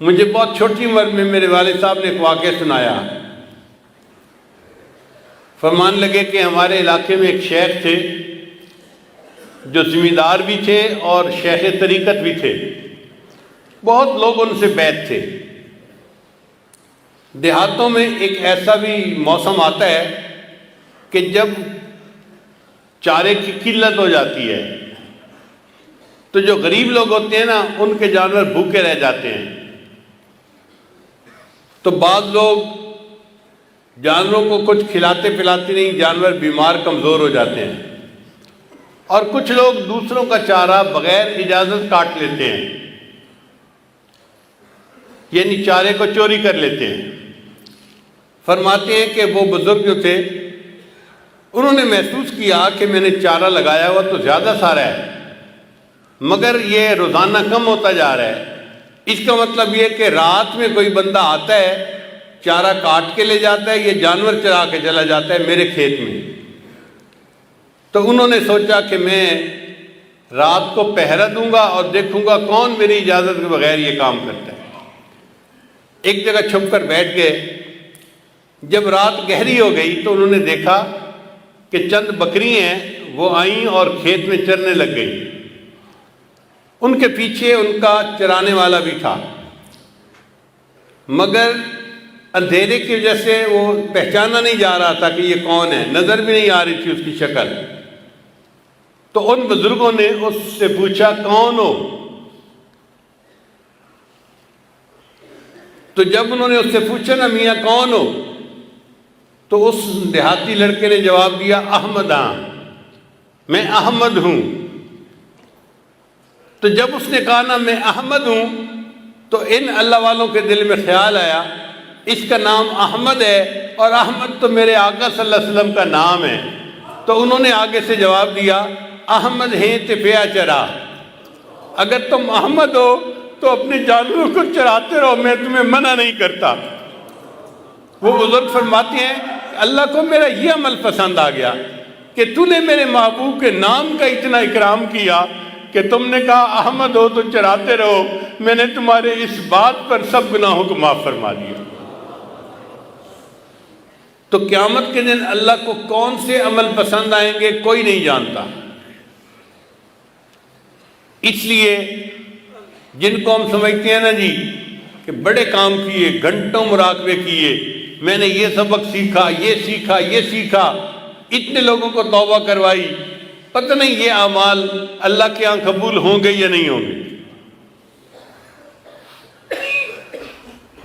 مجھے بہت چھوٹی عمر میں میرے والد صاحب نے ایک واقعہ سنایا۔ فرمان لگے کہ ہمارے علاقے میں ایک شیخ تھے جو زمیندار بھی تھے اور شیخ طریقت بھی تھے، بہت لوگ ان سے بیعت تھے۔ دیہاتوں میں ایک ایسا بھی موسم آتا ہے کہ جب چارے کی قلت ہو جاتی ہے تو جو غریب لوگ ہوتے ہیں نا، ان کے جانور بھوکے رہ جاتے ہیں۔ تو بعض لوگ جانوروں کو کچھ کھلاتے پلاتے نہیں، جانور بیمار کمزور ہو جاتے ہیں، اور کچھ لوگ دوسروں کا چارہ بغیر اجازت کاٹ لیتے ہیں، یعنی چارے کو چوری کر لیتے ہیں۔ فرماتے ہیں کہ وہ بزرگ جو تھے انہوں نے محسوس کیا کہ میں نے چارہ لگایا ہوا تو زیادہ سارا ہے، مگر یہ روزانہ کم ہوتا جا رہا ہے۔ اس کا مطلب یہ کہ رات میں کوئی بندہ آتا ہے، چارہ کاٹ کے لے جاتا ہے، یہ جانور چرا کے چلا جاتا ہے میرے کھیت میں۔ تو انہوں نے سوچا کہ میں رات کو پہرا دوں گا اور دیکھوں گا کون میری اجازت کے بغیر یہ کام کرتا ہے۔ ایک جگہ چھپ کر بیٹھ گئے۔ جب رات گہری ہو گئی تو انہوں نے دیکھا کہ چند بکری ہیں وہ آئیں اور کھیت میں چرنے لگ گئی۔ ان کے پیچھے ان کا چرانے والا بھی تھا، مگر اندھیرے کی وجہ سے وہ پہچانا نہیں جا رہا تھا کہ یہ کون ہے، نظر بھی نہیں آ رہی تھی اس کی شکل۔ تو ان بزرگوں نے اس سے پوچھا کون ہو؟ تو جب انہوں نے اس سے پوچھا نا میاں کون ہو، تو اس دیہاتی لڑکے نے جواب دیا احمد ہاں، میں احمد ہوں۔ تو جب اس نے کہا نا میں احمد ہوں، تو ان اللہ والوں کے دل میں خیال آیا اس کا نام احمد ہے اور احمد تو میرے آقا صلی اللہ علیہ وسلم کا نام ہے۔ تو انہوں نے آگے سے جواب دیا احمد ہیں تے پیا چرا، اگر تم احمد ہو تو اپنے جانوروں کو چراتے رہو، میں تمہیں منع نہیں کرتا۔ وہ بزرگ فرماتے ہیں اللہ کو میرا یہ عمل پسند آ گیا کہ تو نے میرے محبوب کے نام کا اتنا اکرام کیا کہ تم نے کہا احمد ہو تو چراتے رہو، میں نے تمہارے اس بات پر سب گناہوں کو معاف فرما دیا۔ تو قیامت کے دن اللہ کو کون سے عمل پسند آئیں گے کوئی نہیں جانتا۔ اس لیے جن کو ہم سمجھتے ہیں نا جی کہ بڑے کام کیے، گھنٹوں مراقبے کیے، میں نے یہ سبق سیکھا، یہ سیکھا، یہ سیکھا، اتنے لوگوں کو توبہ کروائی، پتہ نہیں یہ اعمال اللہ کے ہاں قبول ہوں گے یا نہیں ہوں گے۔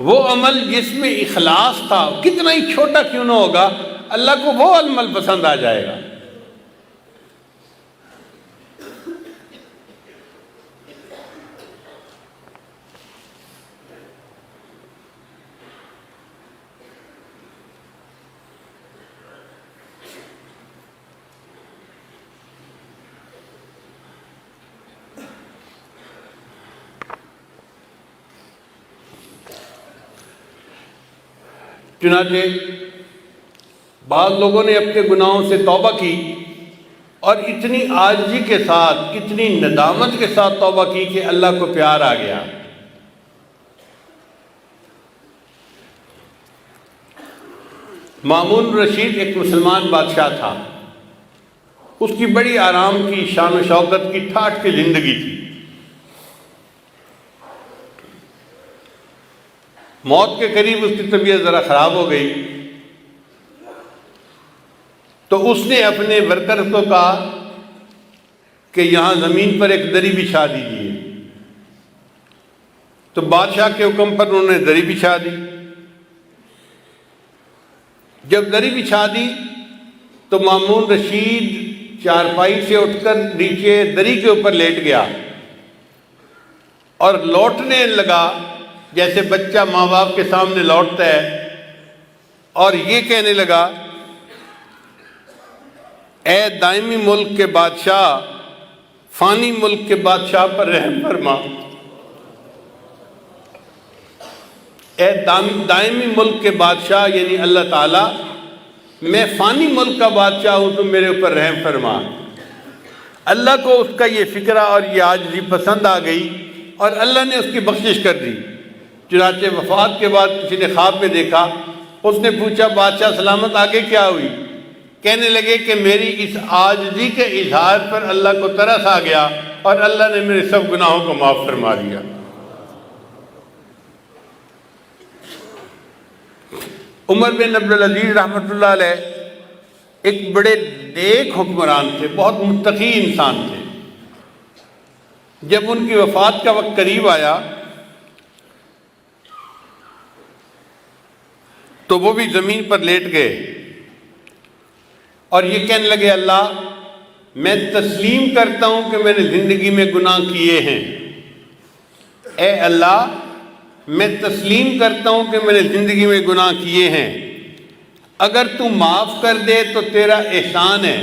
وہ عمل جس میں اخلاص تھا، کتنا ہی چھوٹا کیوں نہ ہوگا، اللہ کو وہ عمل پسند آ جائے گا۔ چنانچہ بعض لوگوں نے اپنے گناہوں سے توبہ کی اور اتنی عاجزی کے ساتھ، اتنی ندامت کے ساتھ توبہ کی کہ اللہ کو پیار آ گیا۔ مامون رشید ایک مسلمان بادشاہ تھا، اس کی بڑی آرام کی، شان و شوکت کی، ٹھاٹھ کی زندگی تھی۔ موت کے قریب اس کی طبیعت ذرا خراب ہو گئی تو اس نے اپنے ورکرز کو کہا کہ یہاں زمین پر ایک دری بچھا دیجیے۔ تو بادشاہ کے حکم پر انہوں نے دری بچھا دی۔ جب دری بچھا دی تو مامون رشید چارپائی سے اٹھ کر نیچے دری کے اوپر لیٹ گیا اور لوٹنے لگا جیسے بچہ ماں باپ کے سامنے لوٹتا ہے، اور یہ کہنے لگا اے دائمی ملک کے بادشاہ، فانی ملک کے بادشاہ پر رحم فرما۔ اے دائمی ملک کے بادشاہ یعنی اللہ تعالیٰ، میں فانی ملک کا بادشاہ ہوں، تو میرے اوپر رحم فرما۔ اللہ کو اس کا یہ فکرہ اور یہ عاجزی پسند آ گئی اور اللہ نے اس کی بخشش کر دی۔ چنانچہ وفات کے بعد کسی نے خواب میں دیکھا، اس نے پوچھا بادشاہ سلامت آگے کیا ہوئی؟ کہنے لگے کہ میری اس عاجزی کے اظہار پر اللہ کو ترس آ گیا اور اللہ نے میرے سب گناہوں کو معاف فرما دیا۔ عمر بن عبدالعزیز رحمۃ اللہ علیہ ایک بڑے نیک حکمران تھے، بہت متقی انسان تھے۔ جب ان کی وفات کا وقت قریب آیا تو وہ بھی زمین پر لیٹ گئے اور یہ کہنے لگے اللہ میں تسلیم کرتا ہوں کہ میں نے زندگی میں گناہ کیے ہیں، اے اللہ میں تسلیم کرتا ہوں کہ میں نے زندگی میں گناہ کیے ہیں، اگر تو معاف کر دے تو تیرا احسان ہے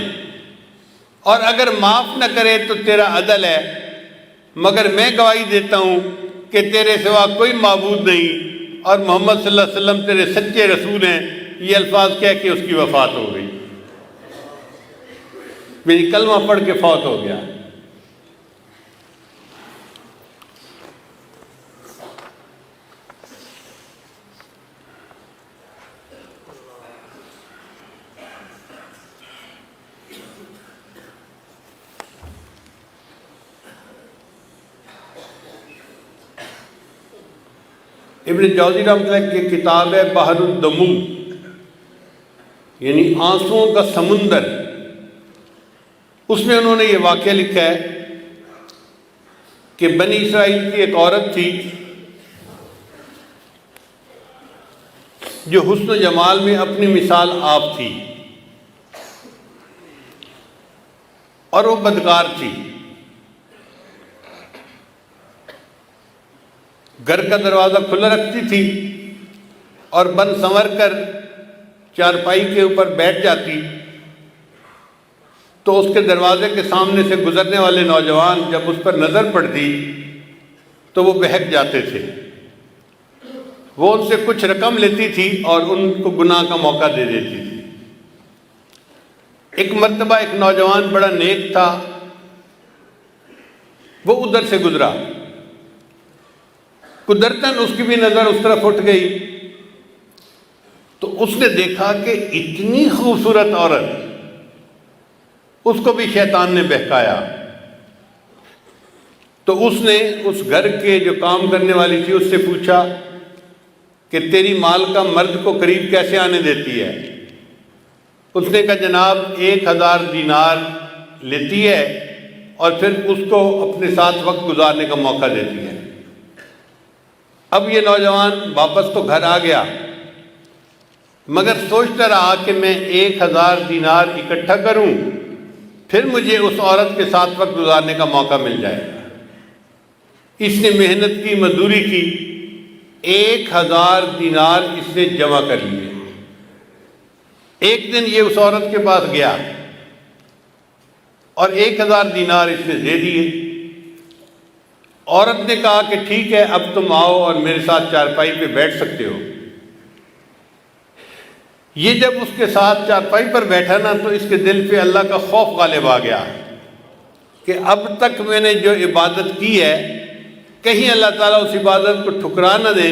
اور اگر معاف نہ کرے تو تیرا عدل ہے، مگر میں گواہی دیتا ہوں کہ تیرے سوا کوئی معبود نہیں اور محمد صلی اللہ علیہ وسلم تیرے سچے رسول ہیں۔ یہ الفاظ کہہ کے اس کی وفات ہو گئی، میری کلمہ پڑھ کے فوت ہو گیا۔ ابن جوزی رحمۃ اللہ کی کتاب ہے بحر الدموع، یعنی آنسوؤں کا سمندر، اس میں انہوں نے یہ واقعہ لکھا ہے کہ بنی اسرائیل کی ایک عورت تھی جو حسن و جمال میں اپنی مثال آپ تھی اور وہ بدکار تھی۔ گھر کا دروازہ کھلا رکھتی تھی اور بن سنور کر چارپائی کے اوپر بیٹھ جاتی تو اس کے دروازے کے سامنے سے گزرنے والے نوجوان جب اس پر نظر پڑتی تو وہ بہک جاتے تھے۔ وہ ان سے کچھ رقم لیتی تھی اور ان کو گناہ کا موقع دے دیتی تھی۔ ایک مرتبہ ایک نوجوان بڑا نیک تھا، وہ ادھر سے گزرا، قدرتاً اس کی بھی نظر اس طرف اٹھ گئی تو اس نے دیکھا کہ اتنی خوبصورت عورت، اس کو بھی شیطان نے بہکایا۔ تو اس نے اس گھر کے جو کام کرنے والی تھی اس سے پوچھا کہ تیری مال کا مرد کو قریب کیسے آنے دیتی ہے؟ اس نے کہا جناب 1000 دینار لیتی ہے اور پھر اس کو اپنے ساتھ وقت گزارنے کا موقع دیتی ہے۔ اب یہ نوجوان واپس تو گھر آ گیا مگر سوچتا رہا کہ میں 1000 دینار اکٹھا کروں پھر مجھے اس عورت کے ساتھ وقت گزارنے کا موقع مل جائے گا۔ اس نے محنت کی، مزدوری کی، 1000 دینار اس نے جمع کر لیے۔ ایک دن یہ اس عورت کے پاس گیا اور 1000 دینار اس نے دے دیے۔ عورت نے کہا کہ ٹھیک ہے اب تم آؤ اور میرے ساتھ چارپائی پہ بیٹھ سکتے ہو۔ یہ جب اس کے ساتھ چارپائی پر بیٹھا نا تو اس کے دل پہ اللہ کا خوف غالب آ گیا کہ اب تک میں نے جو عبادت کی ہے کہیں اللہ تعالیٰ اس عبادت کو ٹھکرا نہ دے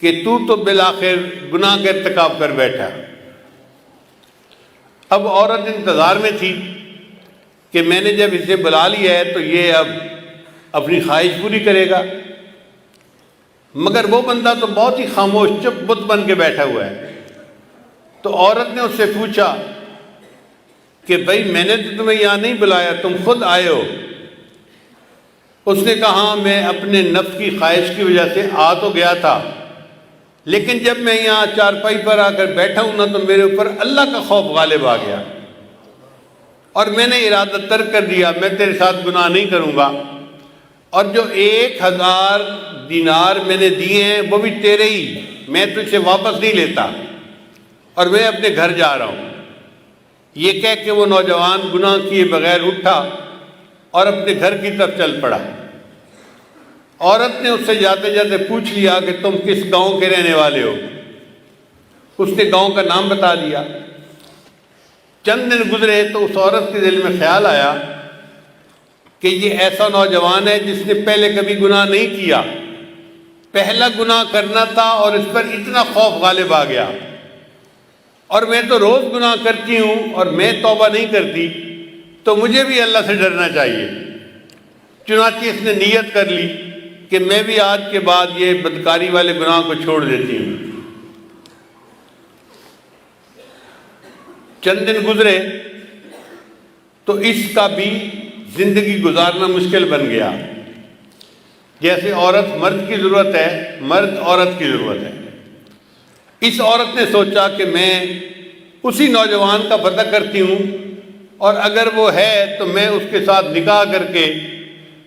کہ تو بالآخر گناہ کا ارتکاب کر بیٹھا۔ اب عورت انتظار میں تھی کہ میں نے جب اسے بلا لیا ہے تو یہ اب اپنی خواہش پوری کرے گا، مگر وہ بندہ تو بہت ہی خاموش چپ بت بن کے بیٹھا ہوا ہے۔ تو عورت نے اس سے پوچھا کہ بھائی میں نے تو تمہیں یہاں نہیں بلایا، تم خود آئے ہو۔ اس نے کہا ہاں میں اپنے نفس کی خواہش کی وجہ سے آ تو گیا تھا لیکن جب میں یہاں چارپائی پر آ کر بیٹھا ہوں نا تو میرے اوپر اللہ کا خوف غالب آ گیا اور میں نے ارادہ ترک کر دیا میں تیرے ساتھ گناہ نہیں کروں گا، اور جو 1000 دینار میں نے دیے ہیں وہ بھی تیرے ہی، میں تجھ سے واپس نہیں لیتا اور میں اپنے گھر جا رہا ہوں۔ یہ کہہ کے وہ نوجوان گناہ کیے بغیر اٹھا اور اپنے گھر کی طرف چل پڑا۔ عورت نے اس سے جاتے جاتے پوچھ لیا کہ تم کس گاؤں کے رہنے والے ہو؟ اس نے گاؤں کا نام بتا دیا۔ چند دن گزرے تو اس عورت کے دل میں خیال آیا کہ یہ ایسا نوجوان ہے جس نے پہلے کبھی گناہ نہیں کیا، پہلا گناہ کرنا تھا اور اس پر اتنا خوف غالب آ گیا، اور میں تو روز گناہ کرتی ہوں اور میں توبہ نہیں کرتی، تو مجھے بھی اللہ سے ڈرنا چاہیے۔ چنانچہ اس نے نیت کر لی کہ میں بھی آج کے بعد یہ بدکاری والے گناہ کو چھوڑ دیتی ہوں۔ چند دن گزرے تو اس کا بھی زندگی گزارنا مشکل بن گیا۔ جیسے عورت مرد کی ضرورت ہے، مرد عورت کی ضرورت ہے۔ اس عورت نے سوچا کہ میں اسی نوجوان کا پتہ کرتی ہوں، اور اگر وہ ہے تو میں اس کے ساتھ نکاح کر کے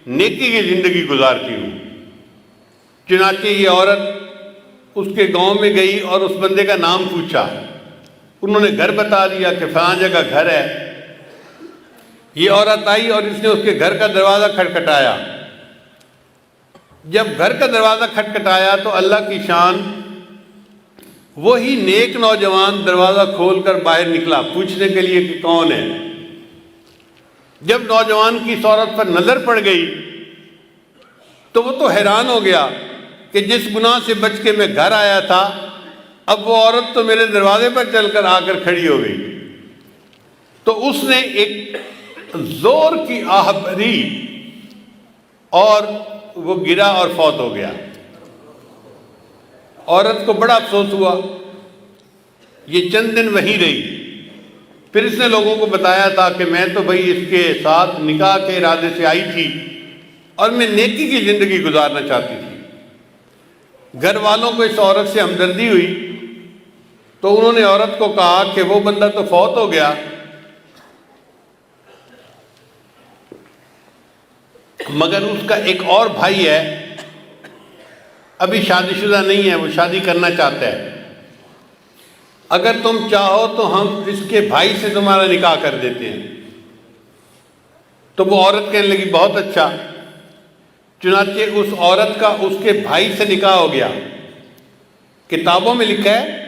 نیکی کی زندگی گزارتی ہوں۔ چنانچہ یہ عورت اس کے گاؤں میں گئی اور اس بندے کا نام پوچھا۔ انہوں نے گھر بتا دیا کہ فلاں جگہ گھر ہے۔ یہ عورت آئی اور اس نے اس کے گھر کا دروازہ کھٹکھٹایا۔ جب گھر کا دروازہ کھٹکھٹایا تو اللہ کی شان، وہی نیک نوجوان دروازہ کھول کر باہر نکلا پوچھنے کے لیے کہ کون ہے۔ جب نوجوان کی اس عورت پر نظر پڑ گئی تو وہ تو حیران ہو گیا کہ جس گناہ سے بچ کے میں گھر آیا تھا، اب وہ عورت تو میرے دروازے پر چل کر آ کر کھڑی ہو گئی۔ تو اس نے ایک زور کی آہ بھری اور وہ گرا اور فوت ہو گیا۔ عورت کو بڑا افسوس ہوا، یہ چند دن وہیں رہی۔ پھر اس نے لوگوں کو بتایا تھا کہ میں تو بھئی اس کے ساتھ نکاح کے ارادے سے آئی تھی اور میں نیکی کی زندگی گزارنا چاہتی تھی۔ گھر والوں کو اس عورت سے ہمدردی ہوئی تو انہوں نے عورت کو کہا کہ وہ بندہ تو فوت ہو گیا، مگر اس کا ایک اور بھائی ہے، ابھی شادی شدہ نہیں ہے، وہ شادی کرنا چاہتا ہے، اگر تم چاہو تو ہم اس کے بھائی سے تمہارا نکاح کر دیتے ہیں۔ تو وہ عورت کہنے لگی بہت اچھا۔ چنانچہ اس عورت کا اس کے بھائی سے نکاح ہو گیا۔ کتابوں میں لکھا ہے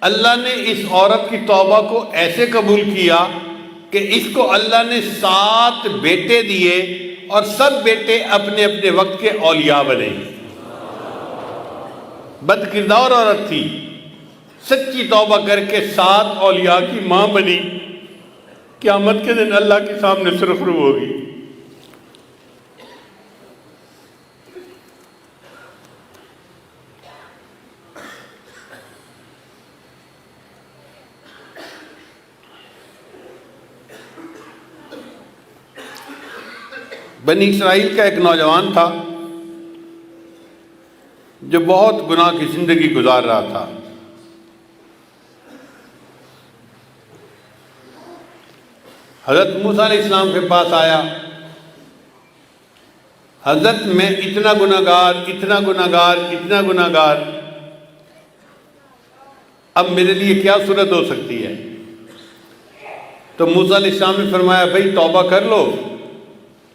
اللہ نے اس عورت کی توبہ کو ایسے قبول کیا کہ اس کو اللہ نے 7 بیٹے دیے اور سب بیٹے اپنے اپنے وقت کے اولیاء بنے۔ بد کردار عورت تھی، سچی توبہ کر کے 7 اولیاء کی ماں بنی۔ قیامت کے دن اللہ کے سامنے سرخرو ہوگی۔ بنی اسرائیل کا ایک نوجوان تھا جو بہت گناہ کی زندگی گزار رہا تھا۔ حضرت موسیٰ علیہ السلام کے پاس آیا، حضرت میں اتنا گناہگار، اتنا گناہگار، اتنا گناہگار، اب میرے لیے کیا صورت ہو سکتی ہے؟ تو موسیٰ علیہ السلام نے فرمایا بھائی توبہ کر لو،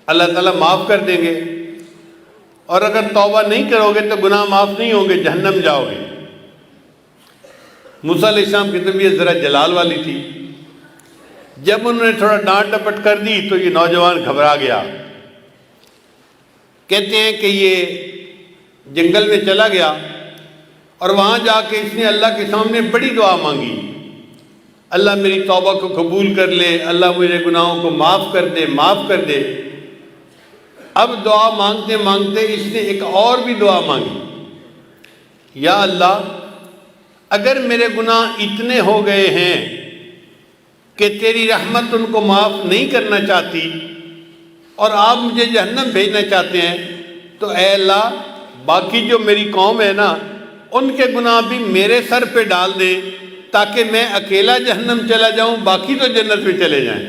اللہ تعالیٰ معاف کر دیں گے، اور اگر توبہ نہیں کرو گے تو گناہ معاف نہیں ہوں گے، جہنم جاؤ گے۔ موسیٰ علیہ السلام کی طبیعت ذرا جلال والی تھی، جب انہوں نے تھوڑا ڈانٹ ڈپٹ کر دی تو یہ نوجوان گھبرا گیا۔ کہتے ہیں کہ یہ جنگل میں چلا گیا اور وہاں جا کے اس نے اللہ کے سامنے بڑی دعا مانگی، اللہ میری توبہ کو قبول کر لے، اللہ میرے گناہوں کو معاف کر دے، معاف کر دے۔ اب دعا مانگتے مانگتے اس نے ایک اور بھی دعا مانگی، یا اللہ اگر میرے گناہ اتنے ہو گئے ہیں کہ تیری رحمت ان کو معاف نہیں کرنا چاہتی اور آپ مجھے جہنم بھیجنا چاہتے ہیں، تو اے اللہ باقی جو میری قوم ہے نا، ان کے گناہ بھی میرے سر پہ ڈال دے تاکہ میں اکیلا جہنم چلا جاؤں، باقی تو جنت میں چلے جائیں۔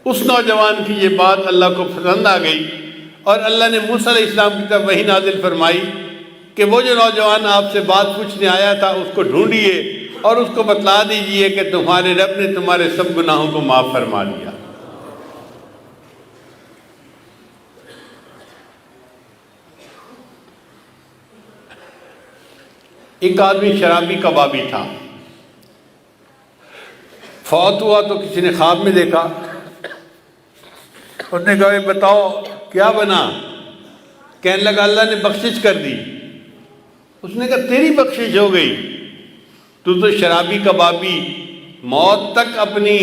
اس نوجوان کی یہ بات اللہ کو پسند آ گئی اور اللہ نے موسیٰ علیہ السلام کی طرف وحی نازل فرمائی کہ وہ جو نوجوان آپ سے بات پوچھنے آیا تھا اس کو ڈھونڈیے اور اس کو بتلا دیجئے کہ تمہارے رب نے تمہارے سب گناہوں کو معاف فرما دیا۔ ایک آدمی شرابی کبابی تھا، فوت ہوا تو کسی نے خواب میں دیکھا، انہوں نے کہا بتاؤ کیا بنا؟ کہنے لگا اللہ نے بخشش کر دی۔ اس نے کہا تیری بخشش ہو گئی، تو شرابی کبابی موت تک اپنی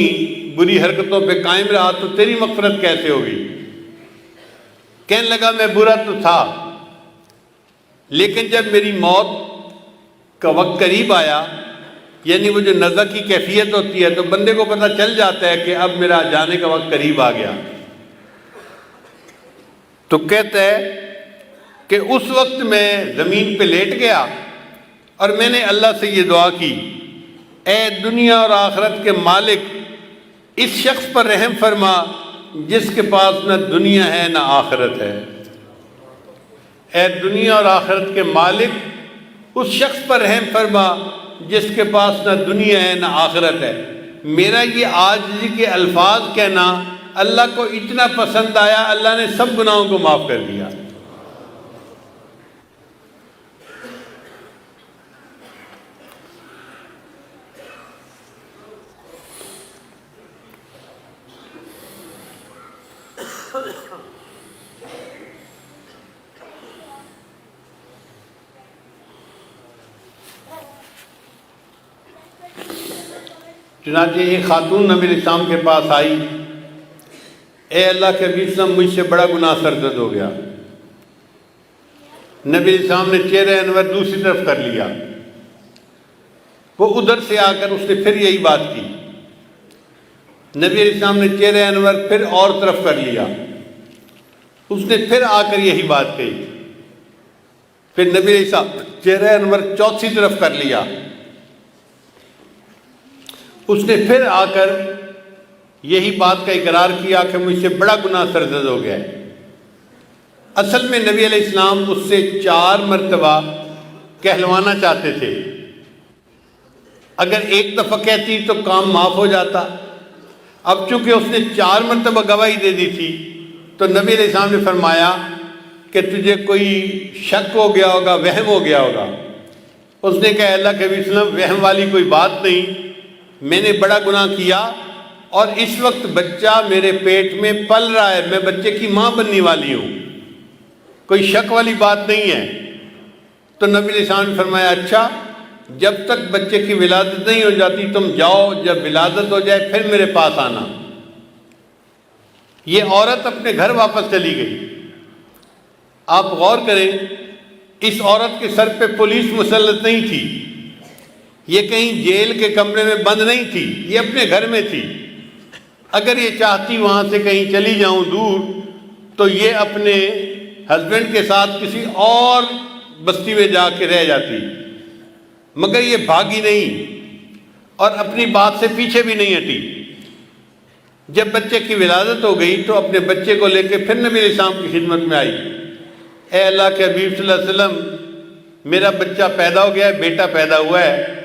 بری حرکتوں پہ قائم رہا، تو تیری مغفرت کیسے ہوگی؟ کہنے لگا میں برا تو تھا، لیکن جب میری موت کا وقت قریب آیا، یعنی وہ جو نزع کی کیفیت ہوتی ہے، تو بندے کو پتہ چل جاتا ہے کہ اب میرا جانے کا وقت قریب آ گیا، تو کہتا ہے کہ اس وقت میں زمین پہ لیٹ گیا اور میں نے اللہ سے یہ دعا کی، اے دنیا اور آخرت کے مالک، اس شخص پر رحم فرما جس کے پاس نہ دنیا ہے نہ آخرت ہے۔ اے دنیا اور آخرت کے مالک، اس شخص پر رحم فرما جس کے پاس نہ دنیا ہے نہ آخرت ہے۔ میرا یہ عاجزی کے الفاظ کہنا اللہ کو اتنا پسند آیا، اللہ نے سب گناہوں کو معاف کر دیا۔ چنانچہ ایک خاتون نبی علیہ السلام کے پاس آئی، اے اللہ کے نبی صلی اللہ علیہ وسلم، مجھ سے بڑا گناہ سرزد ہو گیا۔ نبی علیہ السلام نے چہرہ انور دوسری طرف کر لیا، وہ ادھر سے آ کر اس نے پھر یہی بات کی۔ نبی علیہ السلام نے چہرہ انور پھر اور طرف کر لیا، اس نے پھر آ کر یہی بات کہی۔ پھر نبی علیہ السلام چہرہ انور چوتھی طرف کر لیا، اس نے پھر آ کر یہی بات کا اقرار کیا کہ مجھ سے بڑا گناہ سرزد ہو گیا ہے۔ اصل میں نبی علیہ السلام اس سے 4 مرتبہ کہلوانا چاہتے تھے، اگر ایک دفعہ کہتی تو کام معاف ہو جاتا۔ اب چونکہ اس نے 4 مرتبہ گواہی دے دی تھی، تو نبی علیہ السلام نے فرمایا کہ تجھے کوئی شک ہو گیا ہوگا، وہم ہو گیا ہوگا۔ اس نے کہا اللہ کے نبی صلی اللہ علیہ وسلم، وہم والی کوئی بات نہیں، میں نے بڑا گناہ کیا اور اس وقت بچہ میرے پیٹ میں پل رہا ہے، میں بچے کی ماں بننے والی ہوں، کوئی شک والی بات نہیں ہے۔ تو نبی علیہ السلام نے فرمایا اچھا، جب تک بچے کی ولادت نہیں ہو جاتی تم جاؤ، جب ولادت ہو جائے پھر میرے پاس آنا۔ یہ عورت اپنے گھر واپس چلی گئی۔ آپ غور کریں، اس عورت کے سر پہ پولیس مسلط نہیں تھی، یہ کہیں جیل کے کمرے میں بند نہیں تھی، یہ اپنے گھر میں تھی۔ اگر یہ چاہتی وہاں سے کہیں چلی جاؤں دور، تو یہ اپنے ہسبینڈ کے ساتھ کسی اور بستی میں جا کے رہ جاتی، مگر یہ بھاگی نہیں اور اپنی بات سے پیچھے بھی نہیں ہٹی۔ جب بچے کی ولادت ہو گئی تو اپنے بچے کو لے کے پھر نبی علیہ السلام کی خدمت میں آئی، اے اللہ کے حبیب صلی اللہ علیہ وسلم، میرا بچہ پیدا ہو گیا ہے، بیٹا پیدا ہوا ہے،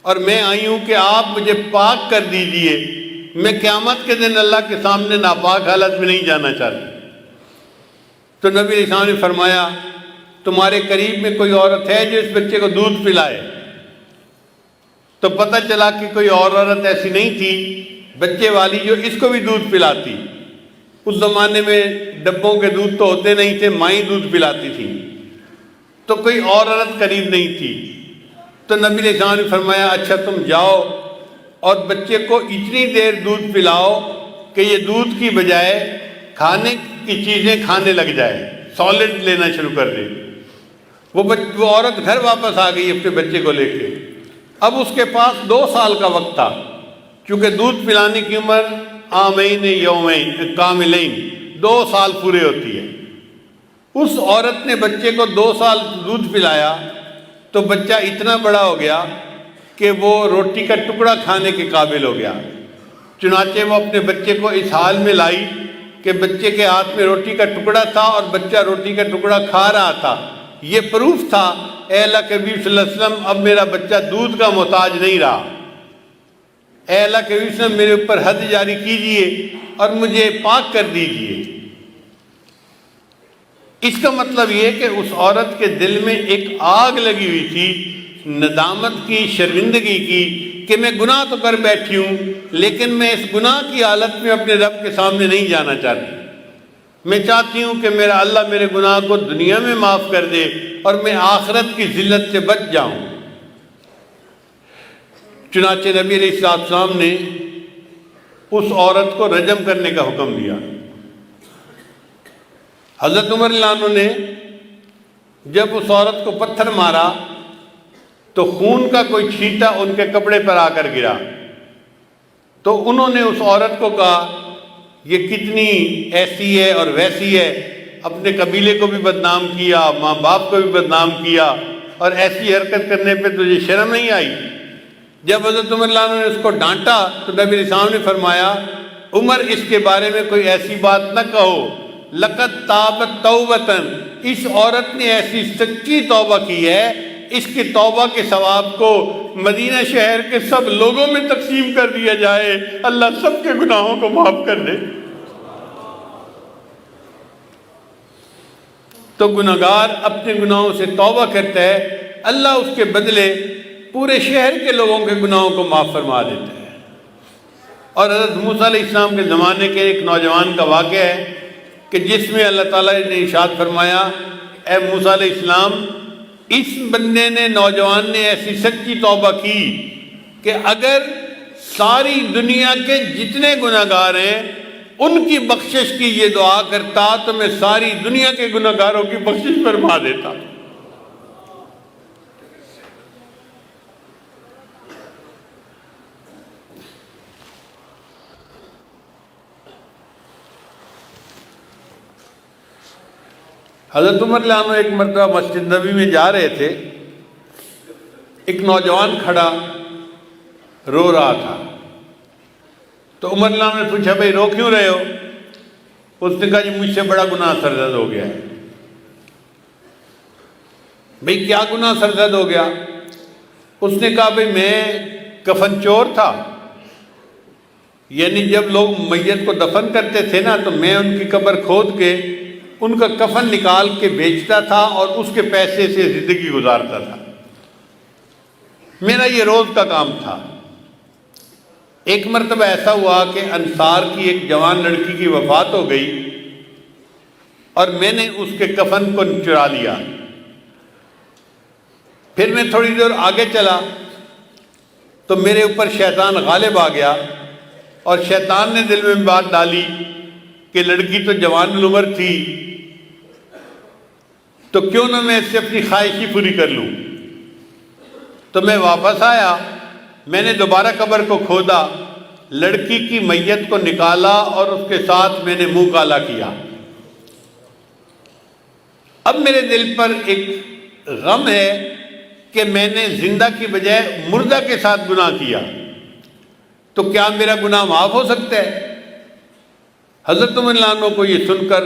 اور میں آئی ہوں کہ آپ مجھے پاک کر دیجئے، میں قیامت کے دن اللہ کے سامنے ناپاک حالت میں نہیں جانا چاہتی۔ تو نبی علیہ السلام نے فرمایا تمہارے قریب میں کوئی عورت ہے جو اس بچے کو دودھ پلائے؟ تو پتہ چلا کہ کوئی اور عورت ایسی نہیں تھی بچے والی جو اس کو بھی دودھ پلاتی۔ اس زمانے میں ڈبوں کے دودھ تو ہوتے نہیں تھے، مائیں دودھ پلاتی تھیں، تو کوئی اور عورت قریب نہیں تھی۔ تو نبی علیہ السلام نے فرمایا اچھا تم جاؤ اور بچے کو اتنی دیر دودھ پلاؤ کہ یہ دودھ کی بجائے کھانے کی چیزیں کھانے لگ جائے، سالڈ لینا شروع کر دے۔ وہ عورت گھر واپس آ گئی اپنے بچے کو لے کے۔ اب اس کے پاس 2 سال کا وقت تھا، چونکہ دودھ پلانے کی عمر عامین یومین کاملین 2 سال پورے ہوتی ہے۔ اس عورت نے بچے کو 2 سال دودھ پلایا تو بچہ اتنا بڑا ہو گیا کہ وہ روٹی کا ٹکڑا کھانے کے قابل ہو گیا۔ چنانچہ وہ اپنے بچے کو اس حال میں لائی کہ بچے کے ہاتھ میں روٹی کا ٹکڑا تھا اور بچہ روٹی کا ٹکڑا کھا رہا تھا۔ یہ پروف تھا اے اللہ کے نبی صلی اللہ علیہ وسلم، اب میرا بچہ دودھ کا محتاج نہیں رہا۔ اے اللہ کے نبی صلی اللہ علیہ وسلم، میرے اوپر حد جاری کیجئے اور مجھے پاک کر دیجئے۔ اس کا مطلب یہ کہ اس عورت کے دل میں ایک آگ لگی ہوئی تھی، ندامت کی، شرمندگی کی، کہ میں گناہ تو کر بیٹھی ہوں لیکن میں اس گناہ کی حالت میں اپنے رب کے سامنے نہیں جانا چاہتی۔ میں چاہتی ہوں کہ میرا اللہ میرے گناہ کو دنیا میں معاف کر دے اور میں آخرت کی ذلت سے بچ جاؤں۔ چنانچہ نبی علیہ السلام نے اس عورت کو رجم کرنے کا حکم دیا۔ حضرت عمر رضی اللہ عنہ نے جب اس عورت کو پتھر مارا تو خون کا کوئی چھینٹا ان کے کپڑے پر آ کر گرا، تو انہوں نے اس عورت کو کہا یہ کتنی ایسی ہے اور ویسی ہے، اپنے قبیلے کو بھی بدنام کیا، ماں باپ کو بھی بدنام کیا، اور ایسی حرکت کرنے پہ تجھے شرم نہیں آئی؟ جب حضرت عمر اللہ عنہ نے اس کو ڈانٹا تو نبی علیہ السلام نے فرمایا عمر اس کے بارے میں کوئی ایسی بات نہ کہو، لقد تابت توبتن، اس عورت نے ایسی سچی توبہ کی ہے، اس کی توبہ کے ثواب کو مدینہ شہر کے سب لوگوں میں تقسیم کر دیا جائے، اللہ سب کے گناہوں کو معاف کر دے۔ تو گناہگار اپنے گناہوں سے توبہ کرتا ہے، اللہ اس کے بدلے پورے شہر کے لوگوں کے گناہوں کو معاف فرما دیتا ہے۔ اور حضرت موسیٰ علیہ السلام کے زمانے کے ایک نوجوان کا واقعہ ہے کہ جس میں اللہ تعالیٰ نے ارشاد فرمایا اے موسیٰ علیہ السلام، اس بندے نے، نوجوان نے ایسی سچی توبہ کی کہ اگر ساری دنیا کے جتنے گناہگار ہیں ان کی بخشش کی یہ دعا کرتا تو میں ساری دنیا کے گناہگاروں کی بخشش فرما دیتا۔ حضرت عمر رضی اللہ عنہ ایک مرتبہ مسجد نبوی میں جا رہے تھے، ایک نوجوان کھڑا رو رہا تھا، تو عمر رضی اللہ عنہ نے پوچھا بھائی رو کیوں رہے ہو؟ اس نے کہا جی مجھ سے بڑا گناہ سرزد ہو گیا ہے۔ بھئی کیا گناہ سرزد ہو گیا؟ اس نے کہا بھئی میں کفن چور تھا، یعنی جب لوگ میت کو دفن کرتے تھے نا تو میں ان کی قبر کھود کے ان کا کفن نکال کے بیچتا تھا اور اس کے پیسے سے زندگی گزارتا تھا، میرا یہ روز کا کام تھا۔ ایک مرتبہ ایسا ہوا کہ انصار کی ایک جوان لڑکی کی وفات ہو گئی اور میں نے اس کے کفن کو چرا لیا۔ پھر میں تھوڑی دیر آگے چلا تو میرے اوپر شیطان غالب آ گیا اور شیطان نے دل میں بات ڈالی کہ لڑکی تو جوان العمر تھی تو کیوں نہ میں اس سے اپنی خواہش ہی پوری کر لوں۔ تو میں واپس آیا، میں نے دوبارہ قبر کو کھودا، لڑکی کی میت کو نکالا اور اس کے ساتھ میں نے منہ کالا کیا۔ اب میرے دل پر ایک غم ہے کہ میں نے زندہ کی بجائے مردہ کے ساتھ گناہ کیا، تو کیا میرا گناہ معاف ہو سکتا ہے؟ حضرت عمر رضی اللہ عنہ کو یہ سن کر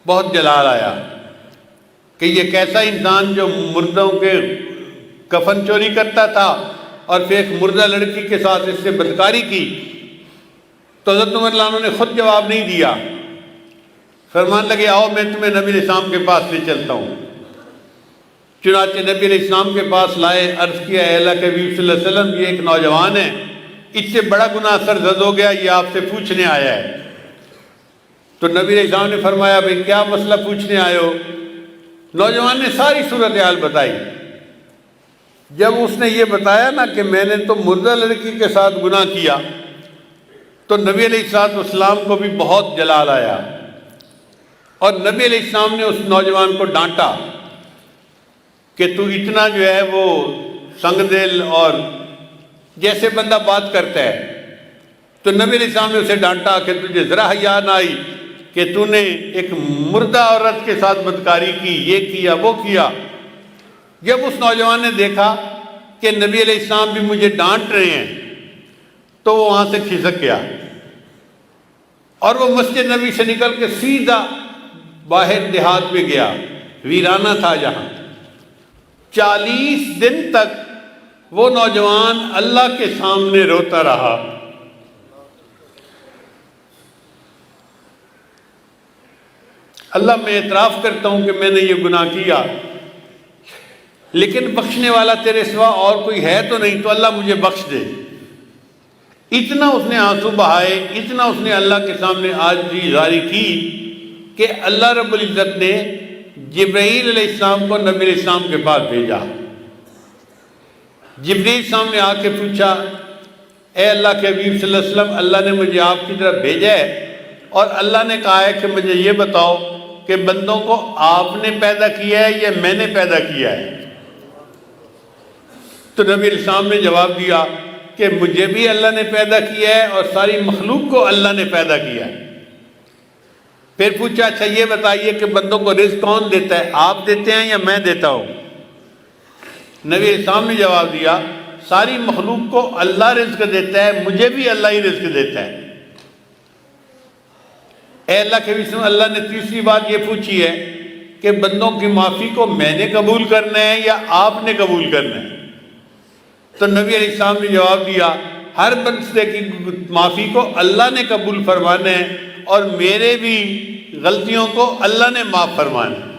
بہت جلال آیا کہ یہ کیسا انسان جو مردوں کے کفن چوری کرتا تھا اور پھر ایک مردہ لڑکی کے ساتھ اس سے بدکاری کی۔ تو حضرت عمر رضی اللہ عنہ نے خود جواب نہیں دیا، فرمان لگے آؤ میں تمہیں نبی علیہ السلام کے پاس لے چلتا ہوں۔ چنانچہ نبی علیہ السلام کے پاس لائے، عرض کیا اے اللہ کے حبیب صلی اللہ علیہ وسلم یہ ایک نوجوان ہے، اس سے بڑا گناہ سرزد ہو گیا، یہ آپ سے پوچھنے آیا ہے۔ تو نبی علیہ السلام نے فرمایا بھئی کیا مسئلہ پوچھنے آئے ہو؟ نوجوان نے ساری صورتحال بتائی۔ جب اس نے یہ بتایا نا کہ میں نے تو مردہ لڑکی کے ساتھ گناہ کیا، تو نبی علیہ السلام کو بھی بہت جلال آیا اور نبی علیہ السلام نے اس نوجوان کو ڈانٹا کہ تو اتنا جو ہے وہ سنگ دل اور جیسے بندہ بات کرتا ہے۔ تو نبی علیہ السلام نے اسے ڈانٹا کہ تجھے ذرا حیا نہ آئی کہ تو نے ایک مردہ عورت کے ساتھ بدکاری کی، یہ کیا وہ کیا۔ جب اس نوجوان نے دیکھا کہ نبی علیہ السلام بھی مجھے ڈانٹ رہے ہیں تو وہ وہاں سے کھسک گیا اور وہ مسجد نبی سے نکل کے سیدھا باہر دیہات میں گیا، ویرانہ تھا جہاں۔ 40 دن تک وہ نوجوان اللہ کے سامنے روتا رہا۔ اللہ میں اعتراف کرتا ہوں کہ میں نے یہ گناہ کیا، لیکن بخشنے والا تیرے سوا اور کوئی ہے تو نہیں، تو اللہ مجھے بخش دے۔ اتنا اس نے آنسو بہائے، اتنا اس نے اللہ کے سامنے عاجزی ظاہر کی کہ اللہ رب العزت نے جبرائیل علیہ السلام کو نبی علیہ السلام کے پاس بھیجا۔ جبرائیل علیہ السلام نے آ کے پوچھا، اے اللہ کے حبیب صلی اللہ علیہ وسلم، اللہ نے مجھے آپ کی طرف بھیجا ہے اور اللہ نے کہا ہے کہ مجھے یہ بتاؤ کہ بندوں کو آپ نے پیدا کیا ہے یا میں نے پیدا کیا ہے؟ تو نبی علیہ السلام نے جواب دیا کہ مجھے بھی اللہ نے پیدا کیا ہے اور ساری مخلوق کو اللہ نے پیدا کیا ہے۔ پھر پوچھا، اچھا یہ بتائیے کہ بندوں کو رزق کون دیتا ہے، آپ دیتے ہیں یا میں دیتا ہوں؟ نبی علیہ السلام نے جواب دیا، ساری مخلوق کو اللہ رزق دیتا ہے، مجھے بھی اللہ ہی رزق دیتا ہے۔ اے اللہ کے وسلم، اللہ نے تیسری بات یہ پوچھی ہے کہ بندوں کی معافی کو میں نے قبول کرنا ہے یا آپ نے قبول کرنا ہے؟ تو نبی علیہ السلام نے جواب دیا، ہر بندے کی معافی کو اللہ نے قبول فرمانا ہے اور میرے بھی غلطیوں کو اللہ نے معاف فرمانا ہے۔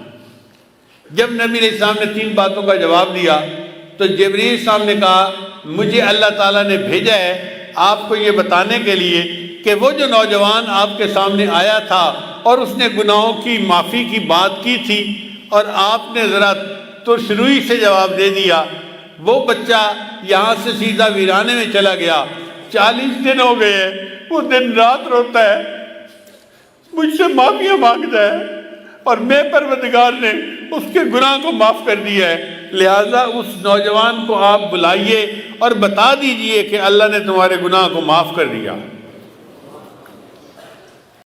جب نبی علیہ السلام نے 3 باتوں کا جواب دیا تو جبرائیل علیہ السلام نے کہا، مجھے اللہ تعالیٰ نے بھیجا ہے آپ کو یہ بتانے کے لیے کہ وہ جو نوجوان آپ کے سامنے آیا تھا اور اس نے گناہوں کی معافی کی بات کی تھی اور آپ نے ذرا ترش روئی سے جواب دے دیا، وہ بچہ یہاں سے سیدھا ویرانے میں چلا گیا، 40 دن ہو گئے ہیں، وہ دن رات روتا ہے، مجھ سے معافیاں مانگتا ہے اور میں پروردگار نے اس کے گناہ کو معاف کر دیا ہے۔ لہٰذا اس نوجوان کو آپ بلائیے اور بتا دیجئے کہ اللہ نے تمہارے گناہ کو معاف کر دیا۔